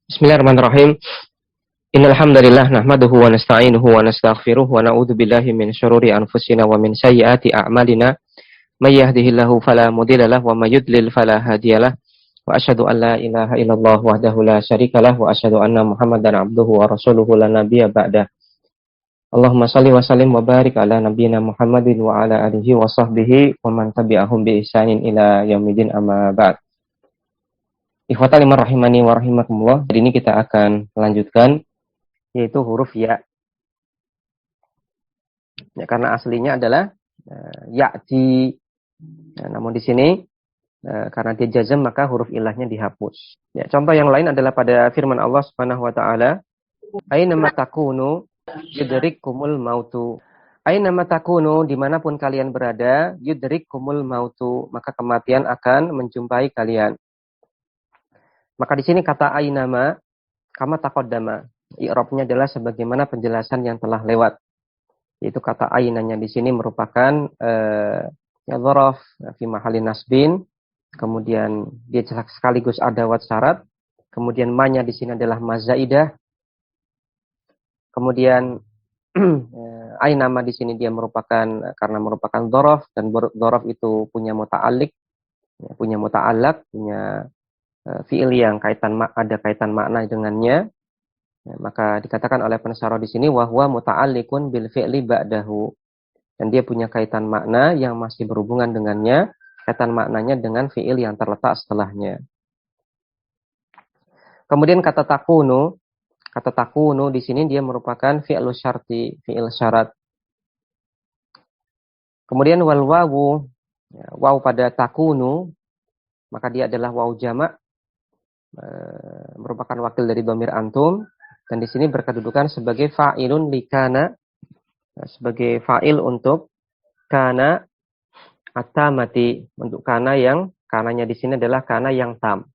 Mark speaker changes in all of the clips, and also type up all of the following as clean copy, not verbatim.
Speaker 1: Bismillahirrahmanirrahim. Innal hamdalillah nahmaduhu wa nasta'inuhu wa nastaghfiruh wa na'udzu billahi min syururi anfusina wa min sayyiati a'malina. May yahdihillahu fala mudhillalah wa may yudlil fala hadiyalah. Wa asyhadu an la ilaha illallah wahdahu la syarikalah wa asyhadu anna Muhammadan abduhu wa rasuluhu la nabiyya ba'da. Allahumma shalli wa sallim wa barik ala nabiyyina Muhammadin wa ala alihi wa sahbihi wa man tabi'ahum bi ihsanin ila yaumil amma ba'd. Ikhwatal iman rahimani wa rahimakumullah. Jadi ini kita akan melanjutkan yaitu huruf ya. Ya, karena aslinya adalah ya'ti. Ya, namun di sini karena dia jazm maka huruf ilahnya dihapus. Ya, contoh yang lain adalah pada firman Allah Subhanahu wa taala, "Aina ma takunu yudrikkumul mautu." Aina ma takunu, dimanapun kalian berada, yudrikkumul mautu, maka kematian akan menjumpai kalian. Maka di sini kata aina ma kama taqaddama. I'rabnya adalah sebagaimana penjelasan yang telah lewat. Yaitu kata ainanya di sini merupakan ya dzaraf fi mahalli nasbin, kemudian dia sekaligus adawat syarat, kemudian ma-nya di sini adalah mazaidah. Kemudian aina ma di sini dia merupakan karena merupakan dzaraf dan dzaraf itu punya muta'alliq, punya muta'allaq, punya fi'il yang ada kaitan makna dengannya. Ya, maka dikatakan oleh pensyarah di sini wahwa muta'alliqun bil fi'li ba'dahu, dan dia punya kaitan makna yang masih berhubungan dengannya, kaitan maknanya dengan fi'il yang terletak setelahnya. Kemudian kata takunu di sini dia merupakan fi'lu syarti, fi'il syarat. Kemudian wal wawu, ya, waw pada takunu maka dia adalah waw jamak, merupakan wakil dari dhamir antum, dan di sini berkedudukan sebagai fa'ilun li kana, sebagai fa'il untuk kana at-tamati, untuk kana yang kananya di sini adalah kana yang tam.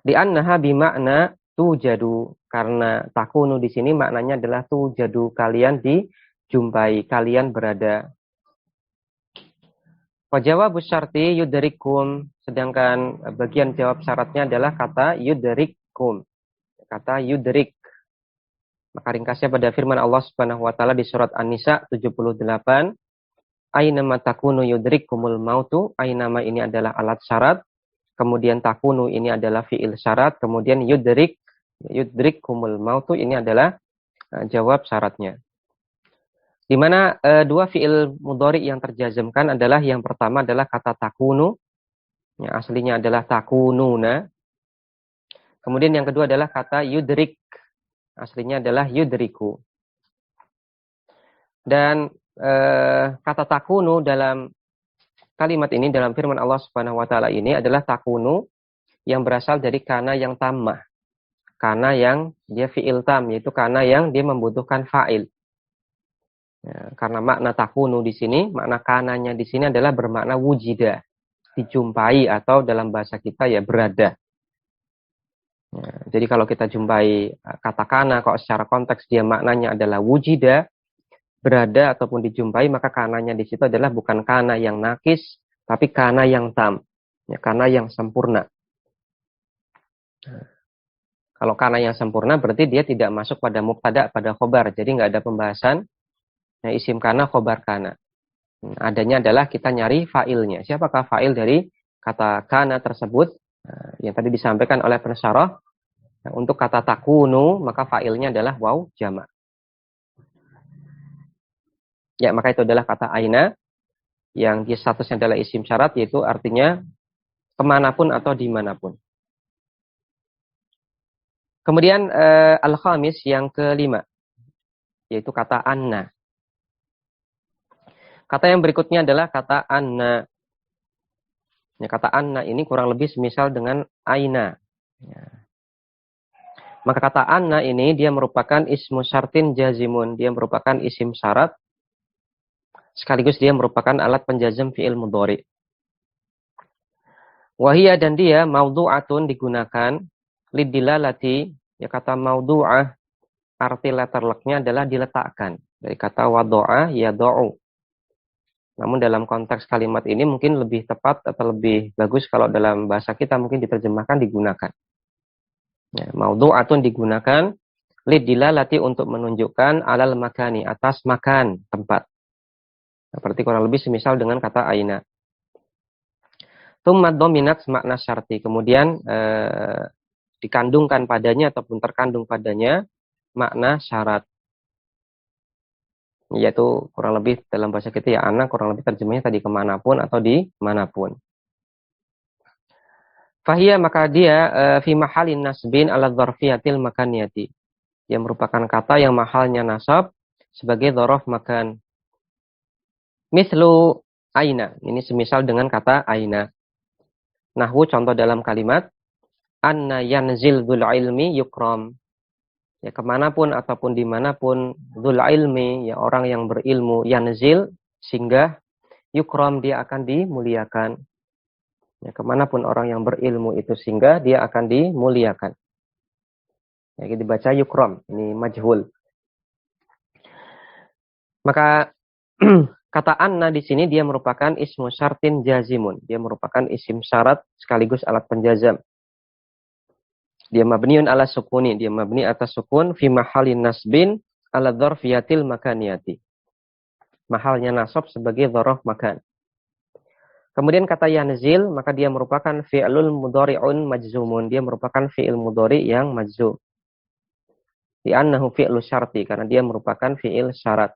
Speaker 1: Di annaha bimakna tujadu, karena takunu di sini maknanya adalah tujadu, kalian dijumpai, kalian berada. Jawabus syarti yudrikum, sedangkan bagian jawab syaratnya adalah kata yudrikum, kata yudrik. Maka ringkasnya pada firman Allah Subhanahu wa taala di surat An-Nisa 78, ainama takunu yudrikkumul mautu, ainama ini adalah alat syarat, kemudian takunu ini adalah fi'il syarat, kemudian yudrikkumul mautu ini adalah jawab syaratnya. Di mana dua fi'il mudhari yang terjazmkan adalah yang pertama adalah kata takunu, yang aslinya adalah takununa. Kemudian yang kedua adalah kata yudrik, aslinya adalah yudriku. Dan kata takunu dalam kalimat ini, dalam firman Allah Subhanahu wa taala ini adalah takunu yang berasal dari kana yang tammah. Kana yang dia fi'il tam, yaitu kana yang dia membutuhkan fa'il. Ya, karena makna takunu di sini, makna kananya di sini adalah bermakna wujida, dijumpai, atau dalam bahasa kita ya berada. Ya, jadi kalau kita jumpai kata kana, kalau secara konteks dia maknanya adalah wujida, berada ataupun dijumpai, maka kananya di situ adalah bukan kana yang nakis, tapi kana yang tam, ya, kana yang sempurna. Kalau kana yang sempurna berarti dia tidak masuk pada mubtada, pada khobar, jadi nggak ada pembahasan. Nah, isim kana, khobar kana. Adanya adalah kita nyari fa'ilnya. Siapakah fa'il dari kata kana tersebut? Yang tadi disampaikan oleh pensyarah. Nah, untuk kata takunu, maka fa'ilnya adalah waw jamak. Ya, maka itu adalah kata aina, yang dia statusnya adalah isim syarat, yaitu artinya kemanapun atau dimanapun. Kemudian al-khamis, yang kelima, yaitu kata anna. Kata yang berikutnya adalah kata anna. Ya, kata anna ini kurang lebih semisal dengan aina. Ya. Maka kata anna ini dia merupakan ismu syartin jazimun. Dia merupakan isim syarat. Sekaligus dia merupakan alat penjazm fi'il mudhari. Wahia, dan dia maudhu'atun digunakan lidilalati. Ya, kata maudhu'ah arti letterleknya adalah diletakkan. Dari kata wado'a yada'u. Namun dalam konteks kalimat ini mungkin lebih tepat atau lebih bagus kalau dalam bahasa kita mungkin diterjemahkan digunakan. Ya, maudhu'atun digunakan lidilalati untuk menunjukkan alal makani, atas makan, tempat. Seperti kurang lebih semisal dengan kata aina. Tsumma dominat makna syarti. Kemudian dikandungkan padanya ataupun terkandung padanya makna syarat. Yaitu kurang lebih dalam bahasa kita ya ana, kurang lebih terjemahnya tadi kemanapun atau di manapun. Fahiyya maka dia fi mahalin nasbin ala dzarfiyatil makaniyati. Dia merupakan kata yang mahalnya nasab sebagai dzaraf makan. Mislu aina. Ini semisal dengan kata aina. Nahwu contoh dalam kalimat anna yanzil dzul ilmi yukram. Ya kemanapun ataupun dimanapun dzul ilmi, ya orang yang berilmu, yanzil singgah, yukram dia akan dimuliakan. Ya kemanapun orang yang berilmu itu singgah, dia akan dimuliakan. Ya dibaca yukram, ini majhul. Maka kata anna di sini dia merupakan ismu syartin jazimun. Dia merupakan isim syarat sekaligus alat penjazam. Dia mabniun ala sukuni. Dia mabni atas sukun fi mahalin nasbin ala dzarfiyatil makaniyati. Mahalnya nasab sebagai dzaraf makan. Kemudian kata yanzil, maka dia merupakan fi'lul mudhari'un majzumun. Dia merupakan fi'il mudhari' yang majzum. Li'annahu fi'lu syarti. Karena dia merupakan fi'il syarat.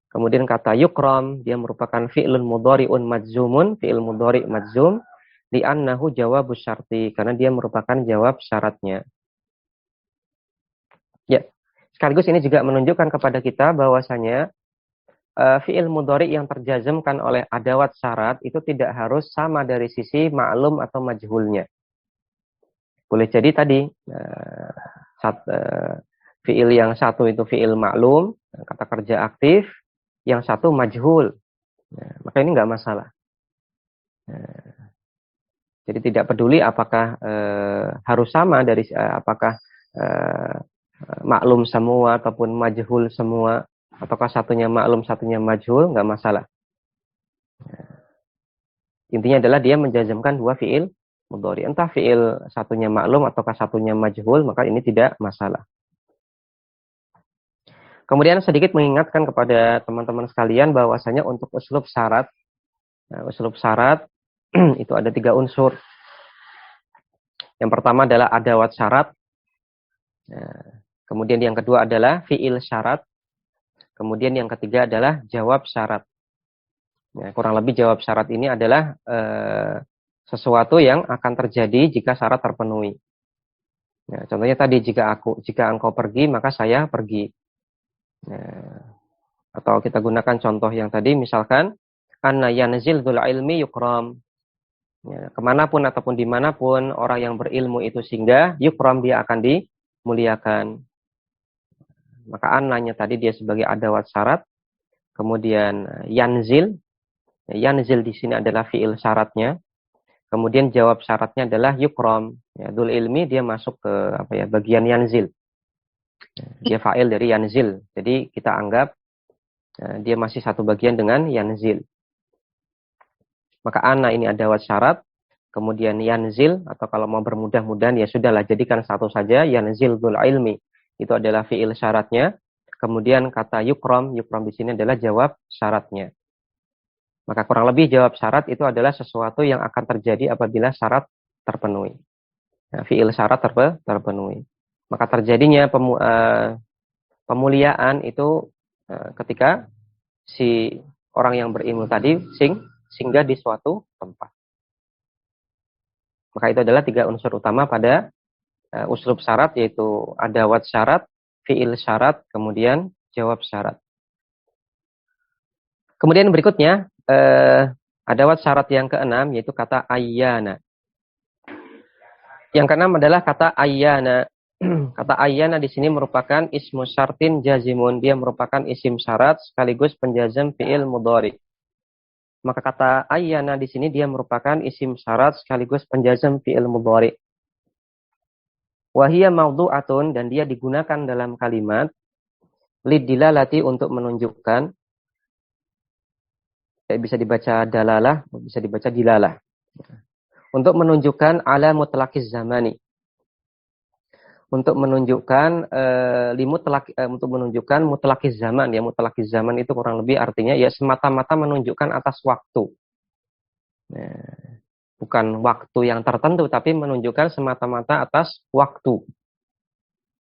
Speaker 1: Kemudian kata yukram, dia merupakan fi'lul mudhari'un majzumun. Fi'il mudhari' majzum. Li'annahu jawabus syarti, karena dia merupakan jawab syaratnya. Ya, sekaligus ini juga menunjukkan kepada kita bahwasanya fi'il mudhari' yang terjazmkan oleh adawat syarat itu tidak harus sama dari sisi ma'lum atau majhulnya. Boleh jadi tadi fi'il yang satu itu fi'il ma'lum, kata kerja aktif, yang satu majhul. Maka ini nggak masalah. Jadi tidak peduli apakah harus sama dari apakah maklum semua ataupun majhul semua, ataukah satunya maklum satunya majhul, nggak masalah. Intinya adalah dia menjazmkan dua fiil mudhari. Entah fiil satunya maklum ataukah satunya majhul, maka ini tidak masalah. Kemudian sedikit mengingatkan kepada teman-teman sekalian bahwasanya untuk uslub syarat itu ada 3 unsur. Yang pertama adalah adawat syarat. Kemudian yang kedua adalah fi'il syarat. Kemudian yang ketiga adalah jawab syarat. Kurang lebih jawab syarat ini adalah sesuatu yang akan terjadi jika syarat terpenuhi. Contohnya tadi jika engkau pergi maka saya pergi. Atau kita gunakan contoh yang tadi misalkan anna yanzil dzul ilmi yukram. Kemanapun ataupun dimanapun orang yang berilmu itu singgah, yukram dia akan dimuliakan. Maka annanya tadi dia sebagai adawat syarat. Kemudian yanzil di sini adalah fiil syaratnya. Kemudian jawab syaratnya adalah yukram. Dzul ilmi dia masuk ke bagian yanzil. Dia fa'il dari yanzil. Jadi kita anggap dia masih satu bagian dengan yanzil. Maka ana ini adawat syarat, kemudian yanzil, atau kalau mau bermudah-mudahan ya sudahlah jadikan satu saja, yanzil dzul ilmi. Itu adalah fi'il syaratnya. Kemudian kata yukram di sini adalah jawab syaratnya. Maka kurang lebih jawab syarat itu adalah sesuatu yang akan terjadi apabila syarat terpenuhi. Fi'il syarat terpenuhi. Maka terjadinya pemuliaan itu ketika si orang yang berilmu tadi singgah di suatu tempat. Maka itu adalah 3 unsur utama pada uslub syarat, yaitu adawat syarat, fi'il syarat, kemudian jawab syarat. Kemudian berikutnya adawat syarat yang ke-6 yaitu kata ayyana. Yang ke-6 adalah kata ayyana. Kata ayyana di sini merupakan ismu syartin jazimun. Dia merupakan isim syarat sekaligus penjazam fi'il mudhari. Maka kata ayyana di sini dia merupakan isim syarat sekaligus penjazam fi'il mudhari. Wa hiya mawdu'atun, dan dia digunakan dalam kalimat lidilalati untuk menunjukkan bisa dibaca dalalah, bisa dibaca dilalah. Untuk menunjukkan ala mutlaqiz zamani. Untuk menunjukkan untuk menunjukkan mutlaqiz zaman ya. Mutlaqiz zaman itu kurang lebih artinya ya semata-mata menunjukkan atas waktu. Nah, bukan waktu yang tertentu tapi menunjukkan semata-mata atas waktu.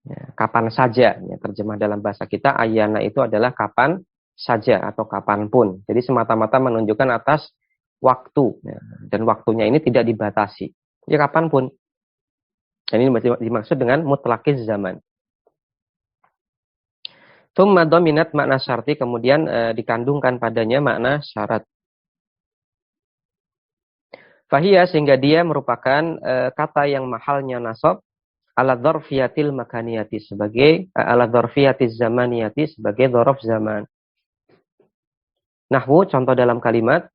Speaker 1: Ya, kapan saja ya, terjemah dalam bahasa kita ayana itu adalah kapan saja atau kapanpun. Jadi semata-mata menunjukkan atas waktu ya, dan waktunya ini tidak dibatasi. Ya kapanpun. Dan ini dimaksud dengan mutlaqiz zaman. Tsumma dominat makna syarti kemudian dikandungkan padanya makna syarat. Fahiyya sehingga dia merupakan kata yang mahalnya nasab ala dzarfiyatil makaniyati sebagai ala dzarfiyatiz zamaniyati sebagai dzaraf zaman. Nahwu contoh dalam kalimat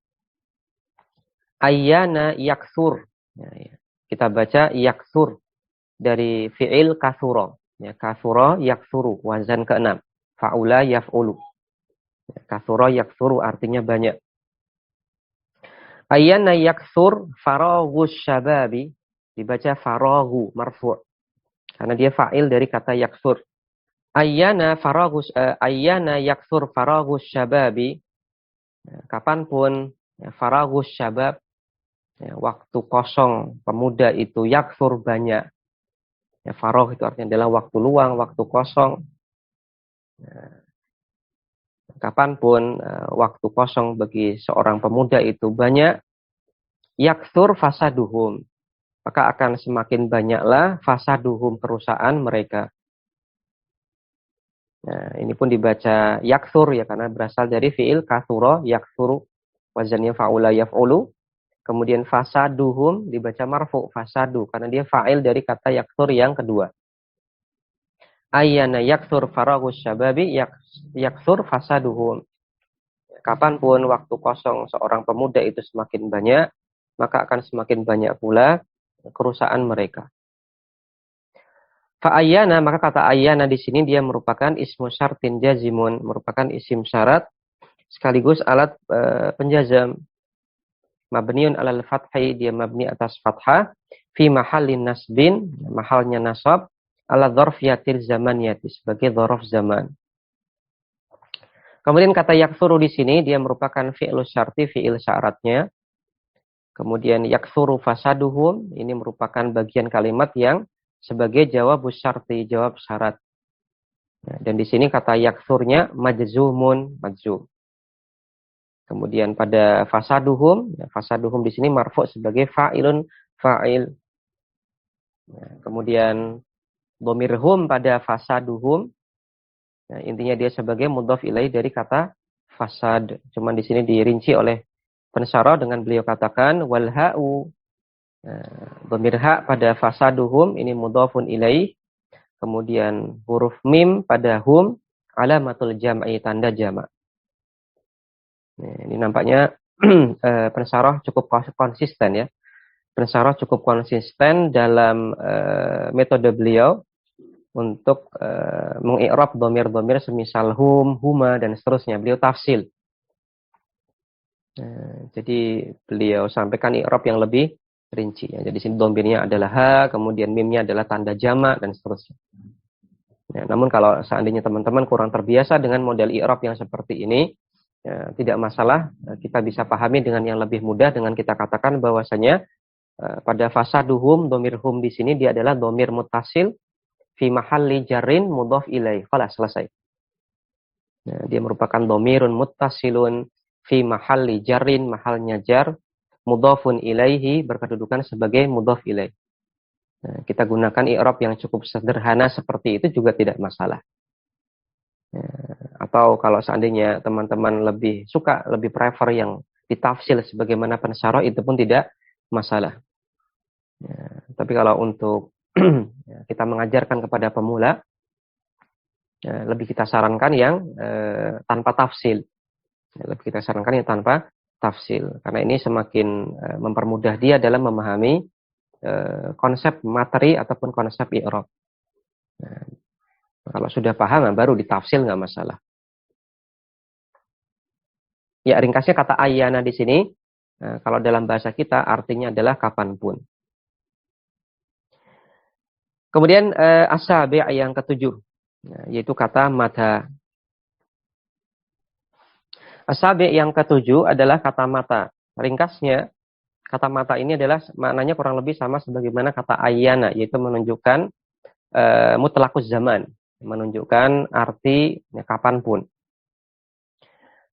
Speaker 1: ayyana yakthur. Ya. Kita baca yakthur dari fi'il kathura. Ya, kathura yakthuru wazan ke-6. Fa'ula yaf'ulu. Ya, kathura yakthuru artinya banyak. Ayyana yakthur faraghus syababi dibaca faraghu marfu'. Karena dia fa'il dari kata yakthur. Ayyana yakthur faraghus syababi. Ya, kapanpun ya, faraghus syabab ya, waktu kosong pemuda itu yakthur banyak. Ya, faragh itu artinya adalah waktu luang, waktu kosong. Ya, kapanpun waktu kosong bagi seorang pemuda itu banyak, yakthur fasaduhum. Maka akan semakin banyaklah fasaduhum kerusakan mereka. Nah, ini pun dibaca yakthur ya karena berasal dari fiil kathura yakthuru wazannya fa'ula yaf'ulu. Kemudian fasaduhum dibaca marfu fasadu karena dia fa'il dari kata yakthur yang kedua. Ayyana yakthur faraghus syababi yakthur fasaduhum. Kapanpun waktu kosong seorang pemuda itu semakin banyak, maka akan semakin banyak pula kerusakan mereka. Fa'ayyana, maka kata ayyana di sini dia merupakan ismu syartin jazimun, merupakan isim syarat sekaligus alat penjazam. Mabniun alal fathai, dia mabni atas fathah, fi mahallin nasbin, mahalnya nasab, ala dzarfiyatil zamaniyati sebagai dzaraf zaman. Kemudian kata yaktsuru di sini dia merupakan fi'il syarti, fi'il syaratnya. Kemudian yaktsuru fasaduhum, ini merupakan bagian kalimat yang sebagai jawab syarti, jawab syarat. Dan di sini kata yaksurnya majzumun, majzum. Kemudian pada fasaduhum, fasaduhum di sini marfu sebagai fa'ilun, fa'il. Kemudian domirhum pada fasaduhum, intinya dia sebagai mudhaf ilaih dari kata fasad. Cuman di sini dirinci oleh pensyarah dengan beliau katakan wal ha'u. Dhamir ha pada fasaduhum ini mudhafun ilaih. Kemudian huruf mim pada hum alamatul jam'i tanda jamak. Ini nampaknya pensyarah cukup konsisten ya. Pensyarah cukup konsisten dalam metode beliau untuk mengi'rab dhamir-dhamir semisal hum, huma dan seterusnya. Beliau tafsil. Jadi beliau sampaikan i'rab yang lebih rinci. Ya. Jadi sini dhamirnya adalah ha, kemudian mimnya adalah tanda jamak dan seterusnya. Ya, namun kalau seandainya teman-teman kurang terbiasa dengan model i'rab yang seperti ini, ya, tidak masalah. Kita bisa pahami dengan yang lebih mudah dengan kita katakan bahwasanya pada fasaduhum, dhamirhum di sini dia adalah dhamir muttasil fi mahalli jarrin mudhaf ilaih. Khalas, selesai. Ya, dia merupakan dhamirun muttasilun fi mahalli jarrin, mahalnya jar, mudhafun ilaihi berkedudukan sebagai mudhaf ilaih. Nah, kita gunakan i'rab yang cukup sederhana seperti itu juga tidak masalah. Atau kalau seandainya teman-teman lebih suka, lebih prefer yang ditafsil sebagaimana pensyarah itu pun tidak masalah. Tapi kalau untuk kita mengajarkan kepada pemula, lebih kita sarankan yang tanpa tafsil. Lebih kita sarankan yang tanpa tafsil. Karena ini semakin mempermudah dia dalam memahami konsep materi ataupun konsep i'rab. Kalau sudah paham, baru ditafsil nggak masalah. Ya, ringkasnya kata ayyana di sini kalau dalam bahasa kita artinya adalah kapanpun. Kemudian asabi' yang ketujuh, yaitu kata mata. Asabi' yang ketujuh adalah kata mata. Ringkasnya, kata mata ini adalah maknanya kurang lebih sama sebagaimana kata ayyana, yaitu menunjukkan mutlaquz zaman, menunjukkan arti kapanpun.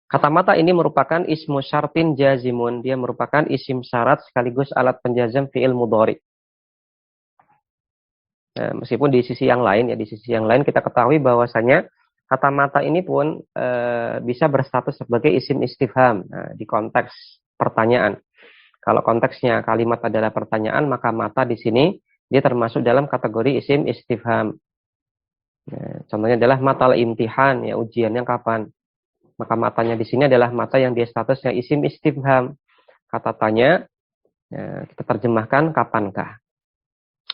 Speaker 1: Kata mata ini merupakan ismu syartin jazimun. Dia merupakan isim syarat sekaligus alat penjazam fi'il mudhari. Nah, meskipun di sisi yang lain, di sisi yang lain kita ketahui bahwasanya kata mata ini pun bisa berstatus sebagai isim istifham di konteks pertanyaan. Kalau konteksnya kalimat adalah pertanyaan, maka mata di sini dia termasuk dalam kategori isim istifham. Contohnya adalah matal imtihan, ujiannya kapan? Maka matanya di sini adalah mata yang dia statusnya isim istifham. Kata tanya, kita terjemahkan kapankah.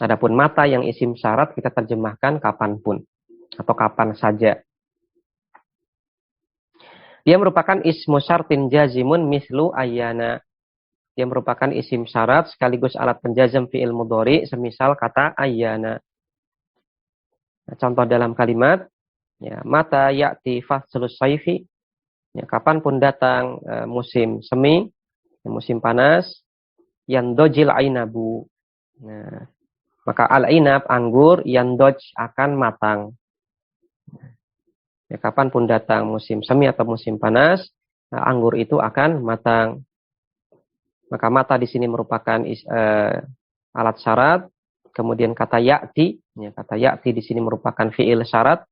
Speaker 1: Adapun mata yang isim syarat kita terjemahkan kapanpun atau kapan saja. Dia merupakan ismu syartin jazimun mislu ayyana. Dia merupakan isim syarat sekaligus alat penjazam fi'il mudhari semisal kata ayyana. Nah, contoh dalam kalimat, mata ya'ti faslus sayfi. Kapanpun datang musim semi, musim panas, yang dojil ainabu. Nah, maka al-ainab, anggur, yang doj akan matang. Kapanpun datang musim semi atau musim panas, anggur itu akan matang. Maka mata di sini merupakan alat syarat. Kemudian kata ya'ti, kata ya'ti di sini merupakan fi'il syarat,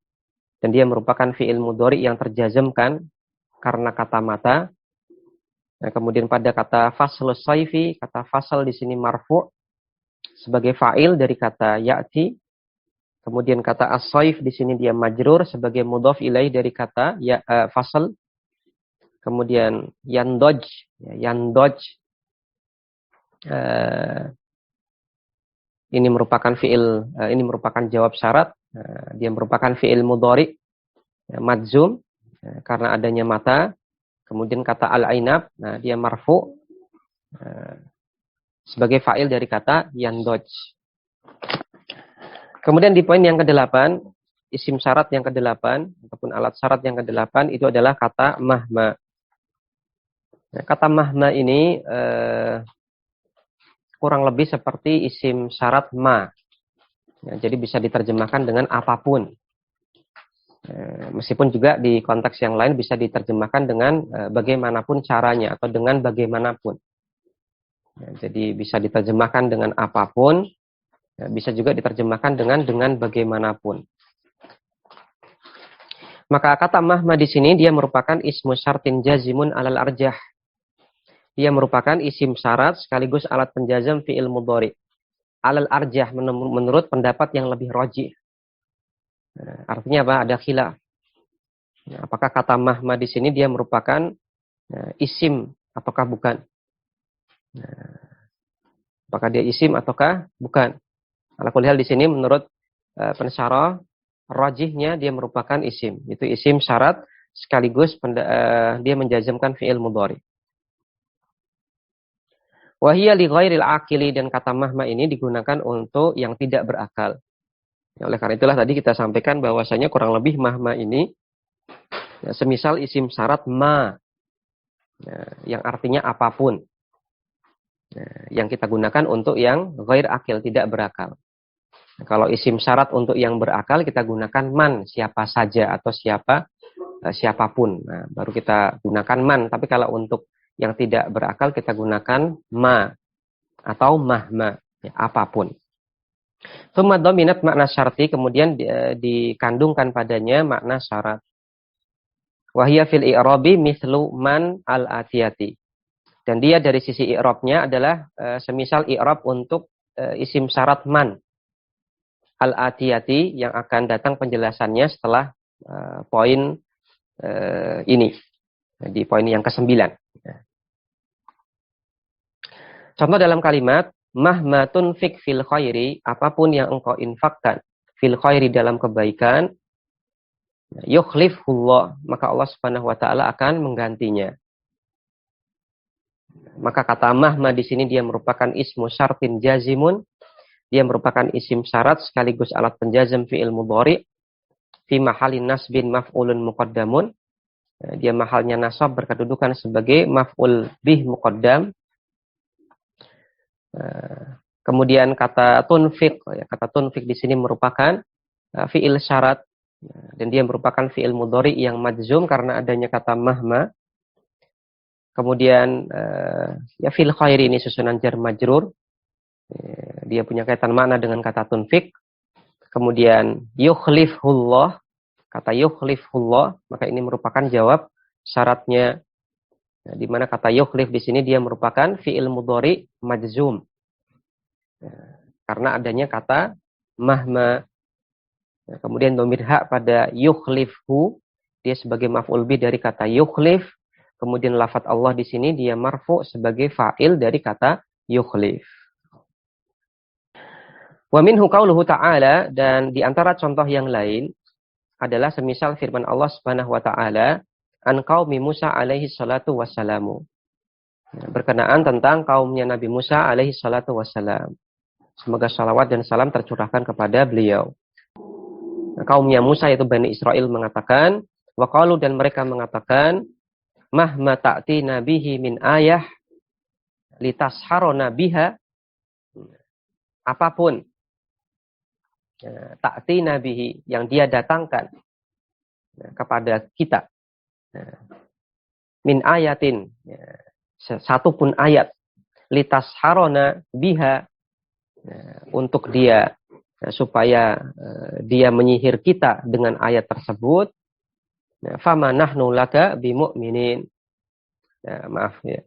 Speaker 1: dan dia merupakan fi'il mudhari yang terjazmkan karena kata mata. Nah, kemudian pada kata faslus sayfi, kata fasal di sini marfu sebagai fa'il dari kata ya'ti. Kemudian kata as-sayf di sini dia majrur sebagai mudhaf ilaih dari kata fasal. Kemudian yandoj, ini merupakan fi'il, ini merupakan jawab syarat. Dia merupakan fi'il mudhari madzum karena adanya mata. Kemudian kata al-ainab, dia marfu sebagai fa'il dari kata yandoj. Kemudian di poin yang ke-8, isim syarat yang ke-8 ataupun alat syarat yang ke-8 itu adalah kata mahma. Nah, kata mahma ini kurang lebih seperti isim syarat ma. Jadi bisa diterjemahkan dengan apapun. Meskipun juga di konteks yang lain bisa diterjemahkan dengan bagaimanapun caranya atau dengan bagaimanapun. Jadi bisa diterjemahkan dengan apapun, bisa juga diterjemahkan dengan bagaimanapun. Maka kata mahma di sini dia merupakan ismu syartin jazimun alal arjah. Dia merupakan isim syarat sekaligus alat penjazam fi'il mudhari. Alal arjah menurut pendapat yang lebih rajih. Artinya apa? Ada khilaf. Apakah kata mahma di sini dia merupakan isim ataukah bukan? Apakah dia isim ataukah bukan? Ala kulli hal di sini menurut pensyarah rajihnya dia merupakan isim. Itu isim syarat sekaligus dia menjazmkan fi'il mudhari. Wa hiya li ghairil aqili, dan kata mahma ini digunakan untuk yang tidak berakal. Oleh karena itulah tadi kita sampaikan bahwasanya kurang lebih mahma ini semisal isim syarat ma yang artinya apapun. Yang kita gunakan untuk yang ghair akil, tidak berakal. Kalau isim syarat untuk yang berakal kita gunakan man, siapa saja atau siapapun. Nah, baru kita gunakan man. Tapi kalau untuk yang tidak berakal kita gunakan ma atau mahma, apapun. Tsumma dominat makna syarti, kemudian dikandungkan padanya makna syarat. Wahia fil i'rabi mislu man al-atiyati. Dan dia dari sisi i'rabnya adalah semisal i'rab untuk isim syarat man al-atiyati yang akan datang penjelasannya setelah poin ini. Di poin yang ke-9. Contoh dalam kalimat mahma tunfik fil khairi, apapun yang engkau infakkan fil khairi dalam kebaikan, yukhlifullah, maka Allah Subhanahu wa taala akan menggantinya. Maka kata mahma di sini dia merupakan ismu syartin jazimun, dia merupakan isim syarat sekaligus alat penjazam fi'il mudhari fi mahalin nasbin maf'ulun muqaddamun. Dia mahalnya nasab berkedudukan sebagai maf'ul bih muqaddam. Kemudian kata tunfiq, kata tunfiq di sini merupakan fi'il syarat dan dia merupakan fi'il mudhari yang majzum karena adanya kata mahma. Kemudian ya fil khairi ini susunan jar majrur. Dia punya kaitan makna dengan kata tunfiq. Kemudian yukhlifullah, kata yukhlifullah, maka ini merupakan jawab syaratnya. Di mana kata yukhlif di sini dia merupakan fi'il mudhari majzum. Karena adanya kata mahma. Kemudian dhamir ha pada yukhlifhu, dia sebagai maf'ul bih dari kata yukhlif. Kemudian lafadz Allah di sini dia marfu sebagai fa'il dari kata yukhlif. Wa minhu qauluhu ta'ala, dan di antara contoh yang lain adalah semisal firman Allah Subhanahu wa taala an qaumi Musa alaihi salatu wassalamu. Berkenaan tentang kaumnya Nabi Musa alaihi salatu wassalam. Semoga salawat dan salam tercurahkan kepada beliau. Kaumnya Musa yaitu Bani Israel mengatakan, wa qalu, dan mereka mengatakan, mahma ta'ti nabihi min ayah litasharona biha, apapun ta'ti nabihi yang dia datangkan kepada kita, min ayatin, satupun ayat, litasharona biha, untuk dia supaya dia menyihir kita dengan ayat tersebut, fama nahnu laka bimu'minin. Maaf ya.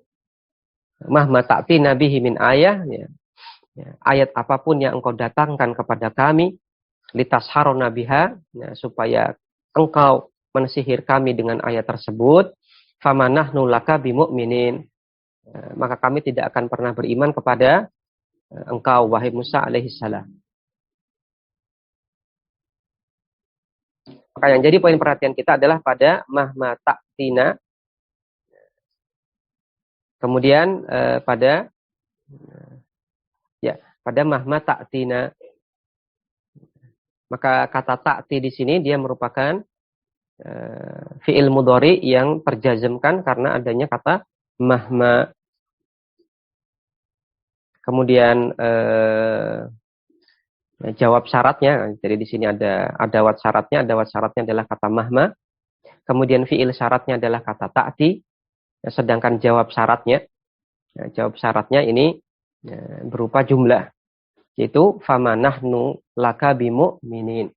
Speaker 1: Mahma ta'ti nabihi min ayah, ayat apapun yang engkau datangkan kepada kami, litasharona biha, supaya engkau mensihir kami dengan ayat tersebut, fama nahnu laka bimu'minin, maka kami tidak akan pernah beriman kepada engkau wahai Musa alaihi salam. Maka yang jadi poin perhatian kita adalah pada mahma ta'tina. Kemudian pada mahma ta'tina. Maka kata ta'ti di sini dia merupakan fi'il mudhari yang terjazmkan karena adanya kata mahma. Kemudian jawab syaratnya, jadi di sini ada adawat syaratnya adalah kata mahma. Kemudian fi'il syaratnya adalah kata ta'ti. Sedangkan jawab syaratnya ini berupa jumlah, yaitu fama nahnu laka bimu'minin.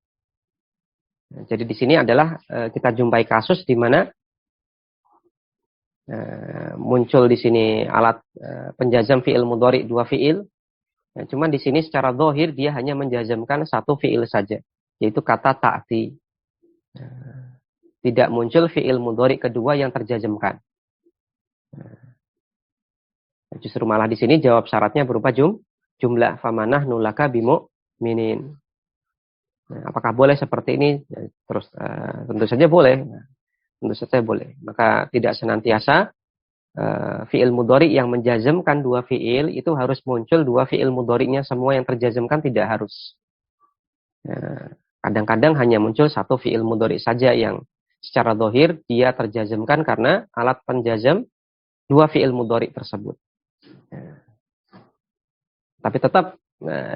Speaker 1: Jadi di sini adalah kita jumpai kasus di mana muncul di sini alat penjazam fi'il mudhari dua fi'il. Cuma di sini secara zahir dia hanya menjazamkan satu fi'il saja, yaitu kata ta'ti. Tidak muncul fi'il mudhari kedua yang terjazamkan. Justru malah di sini jawab syaratnya berupa jumlah, famanah nulaka bimu'minin. Apakah boleh seperti ini? Terus tentu saja boleh. Maka tidak senantiasa fi'il mudhari yang menjazamkan dua fi'il itu harus muncul dua fi'il mudhari'nya semua yang terjazamkan, tidak harus. Kadang-kadang hanya muncul satu fi'il mudhari saja yang secara zahir dia terjazamkan karena alat penjazam dua fi'il mudhari tersebut. Tapi tetap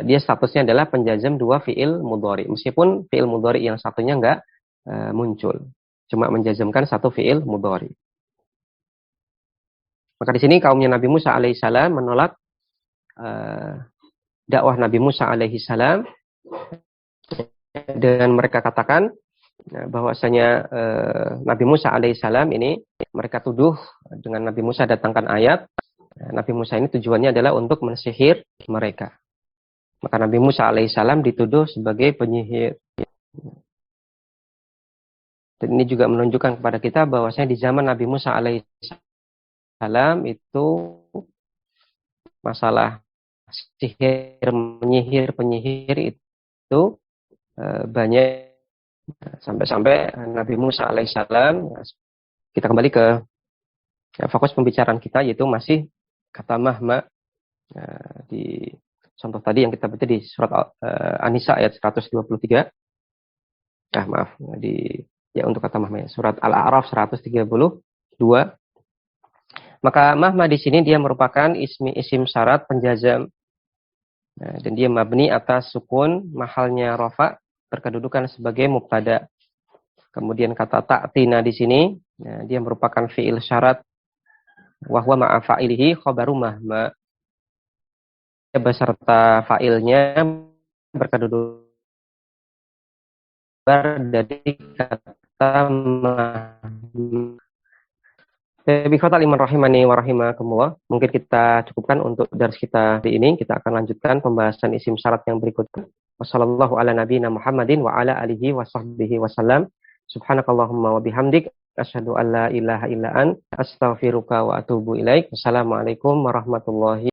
Speaker 1: dia statusnya adalah penjazam dua fi'il mudhari, meskipun fi'il mudhari yang satunya enggak muncul, cuma menjazamkan satu fi'il mudhari. Maka di sini kaumnya Nabi Musa alaihissalam menolak dakwah Nabi Musa alaihissalam dengan mereka katakan bahwasanya Nabi Musa alaihissalam ini mereka tuduh dengan Nabi Musa datangkan ayat. Nabi Musa ini tujuannya adalah untuk mensihir mereka. Maka Nabi Musa alaihissalam dituduh sebagai penyihir. Dan ini juga menunjukkan kepada kita bahwasanya di zaman Nabi Musa alaihissalam itu masalah sihir, menyihir, penyihir itu banyak, sampai-sampai Nabi Musa alaihissalam, kita kembali ke fokus pembicaraan kita, yaitu masih kata mahma di contoh tadi yang kita baca di surat An-Nisa ayat 123. Maaf, untuk kata mahma surat Al-A'raf 132. Maka mahma di sini dia merupakan isim syarat penjazam. Dan dia mabni atas sukun mahalnya rafa berkedudukan sebagai mubtada. Kemudian kata ta'tina di sini dia merupakan fi'il syarat wa huwa ma'a fa'ilihi khabaru mahma. Beserta fa'ilnya berkedudukan dari kata mahma. Bikhotal iman rahimani wa rahimakumullah. Mungkin kita cukupkan untuk dars kita hari ini. Kita akan lanjutkan pembahasan isim syarat yang berikutnya. Wassallallahu ala nabiyina Muhammadin wa ala alihi wa sahbihi wasallam. Subhanakallahumma wa bihamdik. Asyhadu an la ilaha illa an. Astaghfiruka wa atubu ilaik. Wassalamualaikum warahmatullahi